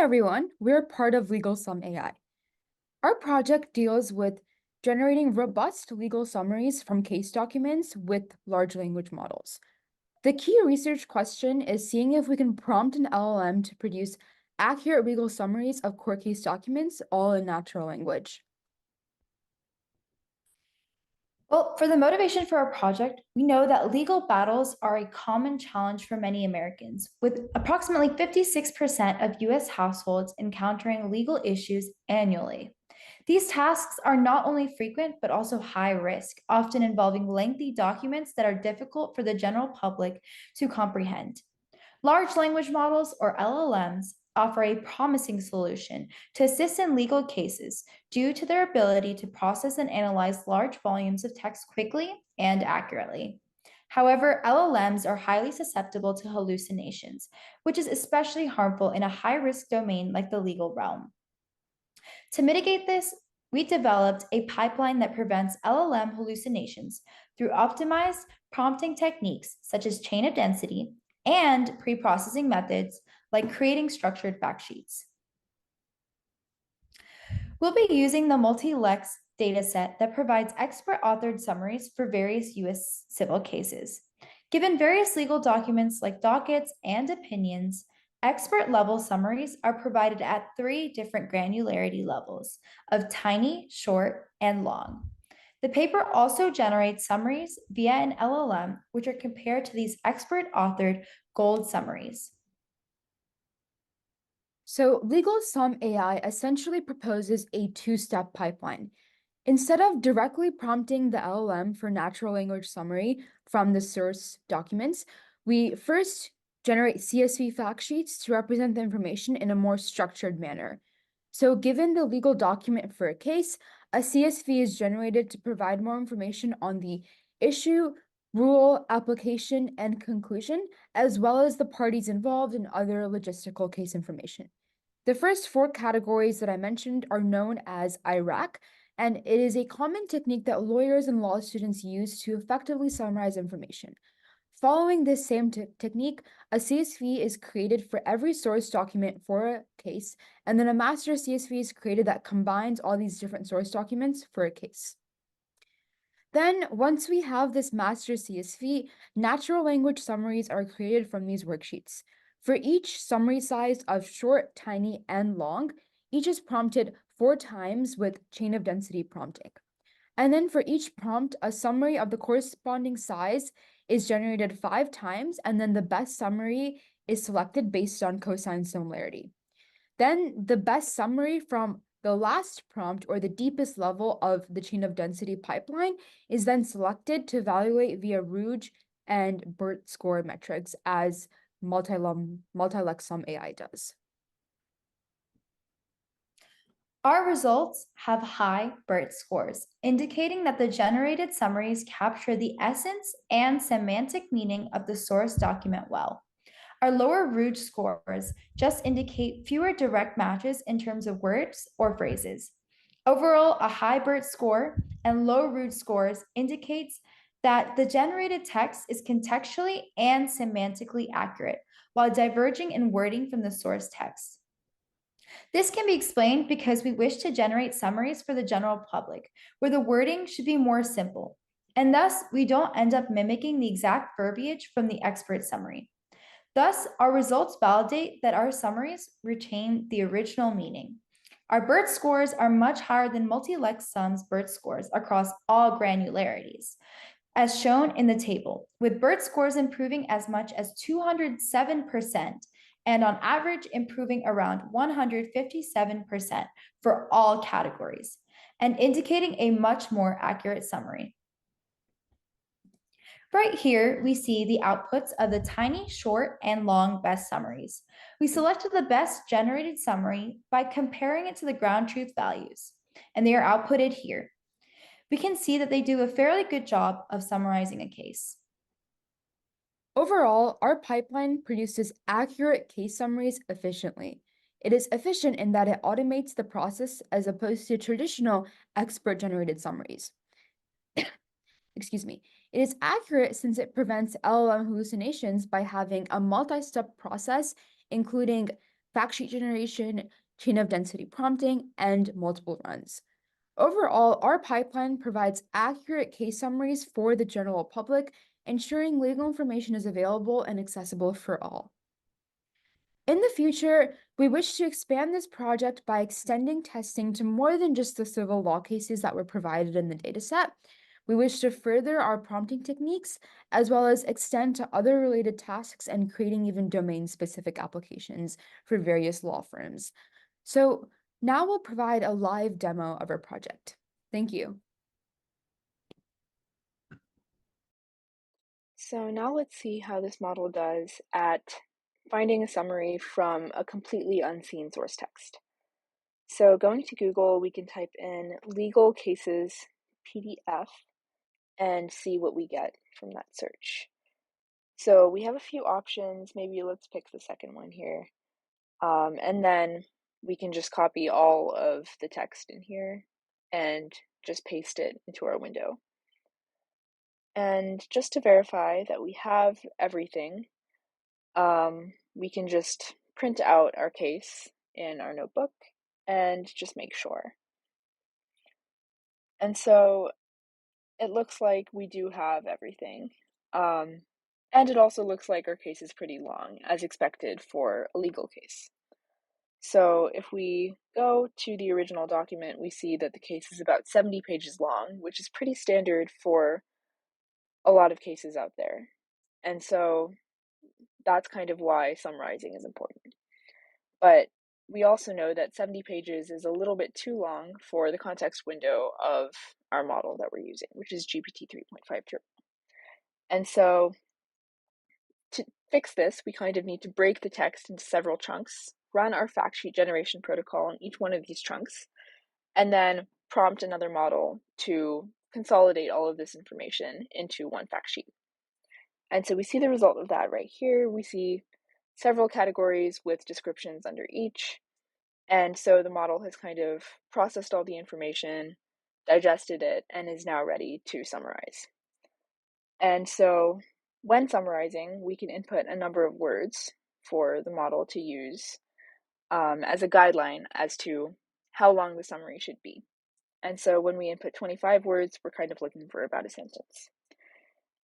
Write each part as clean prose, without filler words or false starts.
everyone, we're part of LegalSumAI. Our project deals with generating robust legal summaries from case documents with large language models. The key research question is seeing if we can prompt an LLM to produce accurate legal summaries of court case documents, all in natural language. Well, for the motivation for our project, we know that legal battles are a common challenge for many Americans, with approximately 56% of US households encountering legal issues annually. These tasks are not only frequent, but also high risk, often involving lengthy documents that are difficult for the general public to comprehend. Large language models, or LLMs, offer a promising solution to assist in legal cases due to their ability to process and analyze large volumes of text quickly and accurately. However, LLMs are highly susceptible to hallucinations, which is especially harmful in a high risk domain like the legal realm. To mitigate this, we developed a pipeline that prevents LLM hallucinations through optimized prompting techniques such as chain of density and pre-processing methods like creating structured fact sheets. We'll be using the multi-lex dataset that provides expert-authored summaries for various U.S. civil cases. Given various legal documents like dockets and opinions, expert-level summaries are provided at 3 different granularity levels of tiny, short, and long. The paper also generates summaries via an LLM, which are compared to these expert-authored gold summaries. So LegalSumAI essentially proposes a two-step pipeline. Instead of directly prompting the LLM for natural language summary from the source documents, we first generate CSV fact sheets to represent the information in a more structured manner. So given the legal document for a case, a CSV is generated to provide more information on the issue, rule, application, and conclusion, as well as the parties involved and other logistical case information. The first 4 categories that I mentioned are known as IRAC, and it is a common technique that lawyers and law students use to effectively summarize information. Following this same technique, a CSV is created for every source document for a case, and then a master CSV is created that combines all these different source documents for a case. Then, once we have this master CSV, natural language summaries are created from these worksheets. For each summary size of short, tiny, and long, each is prompted 4 times with chain of density prompting. And then for each prompt, a summary of the corresponding size is generated 5 times, and then the best summary is selected based on cosine similarity. Then the best summary from the last prompt, or the deepest level of the chain of density pipeline, is then selected to evaluate via Rouge and BERT score metrics as LegalSumAI does. Our results have high BERT scores, indicating that the generated summaries capture the essence and semantic meaning of the source document well. Our lower Rouge scores just indicate fewer direct matches in terms of words or phrases. Overall, a high BERT score and low Rouge scores indicates that the generated text is contextually and semantically accurate, while diverging in wording from the source text. This can be explained because we wish to generate summaries for the general public, where the wording should be more simple, and thus we don't end up mimicking the exact verbiage from the expert summary. Thus, our results validate that our summaries retain the original meaning. Our BERT scores are much higher than Multi-LegalSum's BERT scores across all granularities, as shown in the table, with BERT scores improving as much as 207%, and on average improving around 157% for all categories, and indicating a much more accurate summary. Right here, we see the outputs of the tiny, short, and long best summaries. We selected the best generated summary by comparing it to the ground truth values, and they are outputted here. We can see that they do a fairly good job of summarizing a case. Overall, our pipeline produces accurate case summaries efficiently. It is efficient in that it automates the process as opposed to traditional expert-generated summaries. Excuse me. It is accurate since it prevents LLM hallucinations by having a multi-step process, including fact sheet generation, chain of density prompting, and multiple runs. Overall, our pipeline provides accurate case summaries for the general public, ensuring legal information is available and accessible for all. In the future, we wish to expand this project by extending testing to more than just the civil law cases that were provided in the dataset. We wish to further our prompting techniques, as well as extend to other related tasks and creating even domain-specific applications for various law firms. So now we'll provide a live demo of our project. Thank you. So now let's see how this model does at finding a summary from a completely unseen source text. So going to Google, we can type in legal cases PDF and see what we get from that search. So we have a few options. Maybe let's pick the second one here. And then we can just copy all of the text in here and just paste it into our window. And just to verify that we have everything, we can just print out our case in our notebook and just make sure. And so it looks like we do have everything. And it also looks like our case is pretty long, as expected for a legal case. So if we go to the original document, we see that the case is about 70 pages long, which is pretty standard for a lot of cases out there. And so that's kind of why summarizing is important. But we also know that 70 pages is a little bit too long for the context window of our model that we're using, which is GPT 3.5 Turbo. And so to fix this, we kind of need to break the text into several chunks, run our fact sheet generation protocol in each one of these chunks, and then prompt another model to consolidate all of this information into one fact sheet. And so we see the result of that right here. We see several categories with descriptions under each. And so the model has kind of processed all the information, digested it, and is now ready to summarize. And so when summarizing, we can input a number of words for the model to use as a guideline as to how long the summary should be. And so when we input 25 words, we're kind of looking for about a sentence.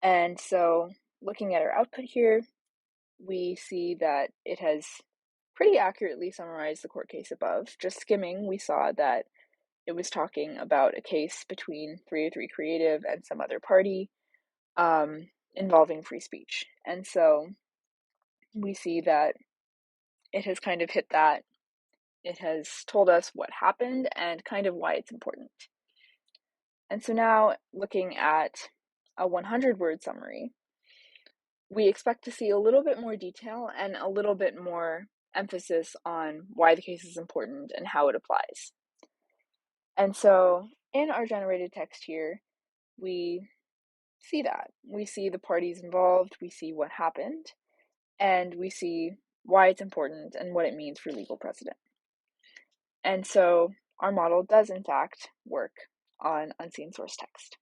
And so looking at our output here, we see that it has pretty accurately summarized the court case above. Just skimming, we saw that it was talking about a case between 303 Creative and some other party involving free speech. And so we see that it has kind of hit that. It has told us what happened and kind of why it's important. And so now looking at a 100-word summary, we expect to see a little bit more detail and a little bit more emphasis on why the case is important and how it applies. And so in our generated text here, we see that. We see the parties involved, we see what happened, and we see why it's important and what it means for legal precedent. And so our model does in fact work on unseen source text.